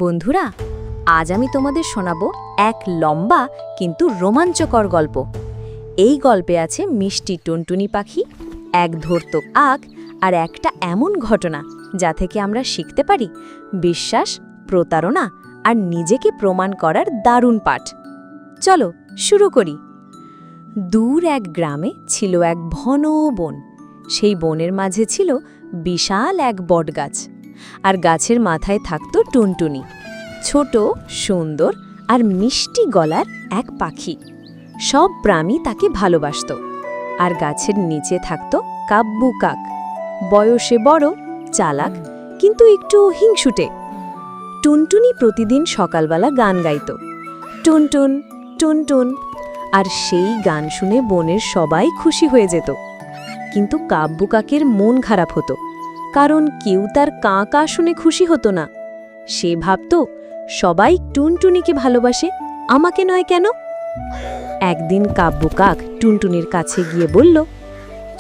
বন্ধুরা, আজ আমি তোমাদের শোনাবো এক লম্বা কিন্তু রোমাঞ্চকর গল্প। এই গল্পে আছে মিষ্টি টুনটুনি পাখি, এক ধূর্ত কাক আর একটা এমন ঘটনা যা থেকে আমরা শিখতে পারি বিশ্বাস, প্রতারণা আর নিজেকে প্রমাণ করার দারুণ পাঠ। চলো শুরু করি। দূর এক গ্রামে ছিল এক ঘন বন। সেই বনের মাঝে ছিল বিশাল এক বটগাছ, আর গাছের মাথায় থাকত টুনটুনি, ছোট, সুন্দর আর মিষ্টি গলার এক পাখি। সব প্রাণী তাকে ভালোবাসত। আর গাছের নিচে থাকত কাব্বু কাক, বয়সে বড়, চালাক কিন্তু একটু হিংসুটে। টুনটুনি প্রতিদিন সকালবেলা গান গাইত, টুনটুন টুনটুন, আর সেই গান শুনে বনের সবাই খুশি হয়ে যেত। কিন্তু কাব্বু কাকের মন খারাপ হতো, কারণ কেউ তার কাঁ কাঁ শুনে খুশি হতো না। সে ভাবত, সবাই টুনটুনিকে ভালোবাসে, আমাকে নয় কেন? একদিন কাব্বু কাক টুনটুনির কাছে গিয়ে বলল,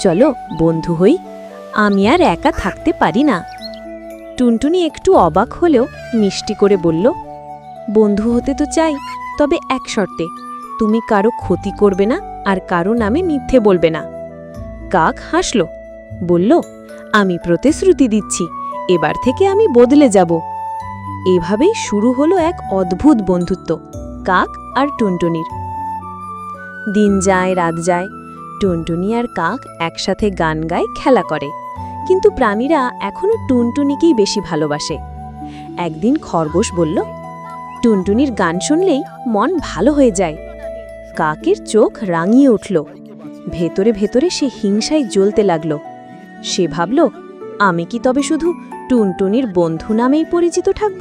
চলো বন্ধু হই, আমি আর একা থাকতে পারি না। টুনটুনি একটু অবাক হলেও মিষ্টি করে বলল, বন্ধু হতে তো চাই, তবে এক শর্তে, তুমি কারো ক্ষতি করবে না আর কারো নামে মিথ্যে বলবে না। কাক হাসল, বলল, আমি প্রতিশ্রুতি দিচ্ছি, এবার থেকে আমি বদলে যাব। এভাবেই শুরু হলো এক অদ্ভুত বন্ধুত্ব কাক আর টুনটুনির। দিন যায়, রাত যায়, টুনটুনি আর কাক একসাথে গান গায়, খেলা করে, কিন্তু প্রাণীরা এখনো টুনটুনিকেই বেশি ভালোবাসে। একদিন খরগোশ বলল, টুনটুনির গান শুনলেই মন ভালো হয়ে যায়। কাকের চোখ রাঙিয়ে উঠল, ভেতরে ভেতরে সে হিংসায় জ্বলতে লাগল। সে ভাবল, আমি কি তবে শুধু টুনটুনির বন্ধু নামেই পরিচিত থাকব,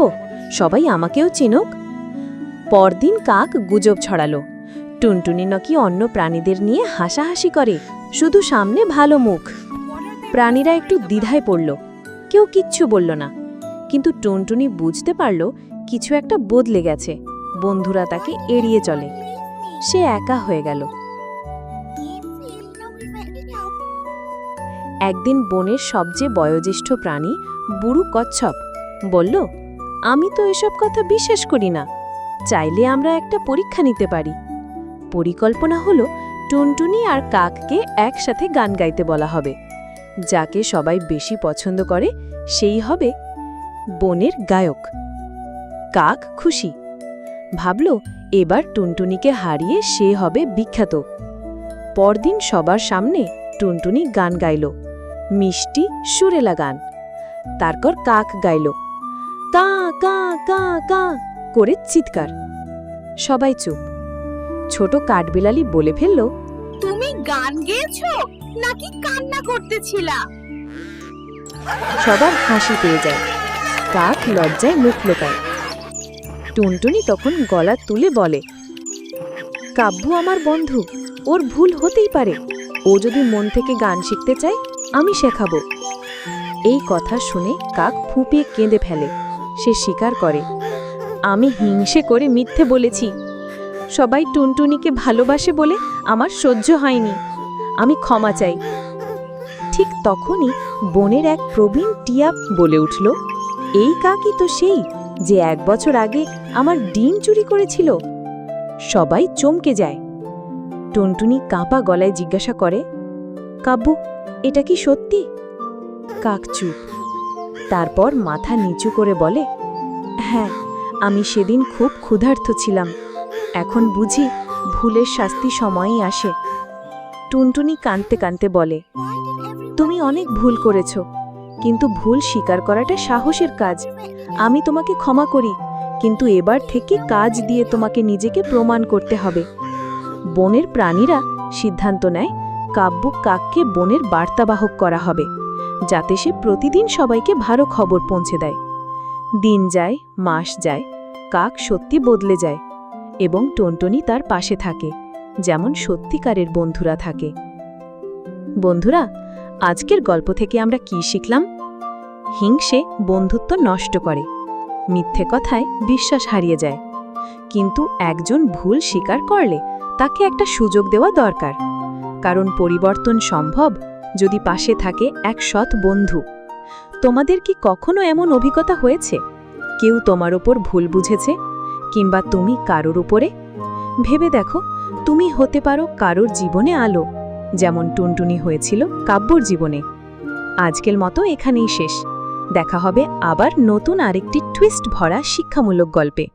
সবাই আমাকেও চিনুক? পরদিন কাক গুজব ছড়ালো, টুনটুনি নাকি অন্য প্রাণীদের নিয়ে হাসাহাসি করে, শুধু সামনে ভালো মুখ। প্রাণীরা একটু দ্বিধায় পড়ল, কেউ কিচ্ছু বলল না। কিন্তু টুনটুনি বুঝতে পারল কিছু একটা বদলে গেছে। বন্ধুরা তাকে এড়িয়ে চলে, সে একা হয়ে গেল। একদিন বনের সবচেয়ে বয়োজ্যেষ্ঠ প্রাণী বুড়ো কচ্ছপ বলল, আমি তো এসব কথা বিশ্বাস করি না, চাইলে আমরা একটা পরীক্ষা নিতে পারি। পরিকল্পনা হলো, টুনটুনি আর কাককে একসাথে গান গাইতে বলা হবে। যাকে সবাই বেশি পছন্দ করে সেই হবে বনের গায়ক। কাক খুশি, ভাবল এবার টুনটুনিকে হারিয়ে সে হবে বিখ্যাত। পরদিন সবার সামনে টুনটুনি গান গাইল, মিষ্টি সুরেলা গান। তারপর কাক গাইল, কা কা কা কা করে চিৎকার। সবাই চুপ। ছোট কাঠবিড়ালি বলে ফেলল, তুমি গান গেয়েছো নাকি কান্না করতেছিলা? সবার হাসি পেয়ে যায়। কাক লজ্জায় মুখ লুকায়। টুনটুনি তখন গলা তুলে বলে, কাব্বু আমার বন্ধু, ওর ভুল হতেই পারে, ও যদি মন থেকে গান শিখতে চায় আমি শেখাবো। এই কথা শুনে কাক ফুঁপিয়ে কেঁদে ফেলে। সে স্বীকার করে, আমি হিংসে করে মিথ্যে বলেছি, সবাই টুনটুনিকে ভালোবাসে বলে আমার সহ্য হয়নি, আমি ক্ষমা চাই। ঠিক তখনই বনের এক প্রবীণ টিয়া বলে উঠল, এই কাকই তো সেই যে 1 বছর আগে আমার ডিম চুরি করেছিল। সবাই চমকে যায়। টুনটুনি কাঁপা গলায় জিজ্ঞাসা করে, কাব্বু, এটা কি সত্যি? কাক চুপ। তারপর মাথা নিচু করে বলে, হ্যাঁ, আমি সেদিন খুব ক্ষুধার্ত ছিলাম, এখন বুঝি ভুলের শাস্তি সময়ই আসে। টুনটুনি কাঁদতে কাঁদতে বলে, তুমি অনেক ভুল করেছ, কিন্তু ভুল স্বীকার করাটা সাহসের কাজ। আমি তোমাকে ক্ষমা করি, কিন্তু এবার থেকে কাজ দিয়ে তোমাকে নিজেকে প্রমাণ করতে হবে। বনের প্রাণীরা সিদ্ধান্ত নেয়, কাব্বু কাককে বনের বার্তাবাহক করা হবে, যাতে সে প্রতিদিন সবাইকে ভালো খবর পৌঁছে দেয়। দিন যায়, মাস যায়, কাক সত্যি বদলে যায় এবং টুনটুনি তার পাশে থাকে, যেমন সত্যিকারের বন্ধুরা থাকে। বন্ধুরা, আজকের গল্প থেকে আমরা কি শিখলাম? হিংসে বন্ধুত্ব নষ্ট করে, মিথ্যে কথায় বিশ্বাস হারিয়ে যায়, কিন্তু একজন ভুল স্বীকার করলে তাকে একটা সুযোগ দেওয়া দরকার, কারণ পরিবর্তন সম্ভব যদি পাশে থাকে এক সৎ বন্ধু। তোমাদের কি কখনো এমন অভিজ্ঞতা হয়েছে কেউ তোমার ওপর ভুল বুঝেছে, কিংবা তুমি কারোর উপরে? ভেবে দেখো, তুমি হতে পারো কারোর জীবনে আলো, যেমন টুনটুনি হয়েছিল কাব্যর জীবনে। আজকের মতো এখানেই শেষ। দেখা হবে আবার নতুন আরেকটি টুইস্ট ভরা শিক্ষামূলক গল্পে।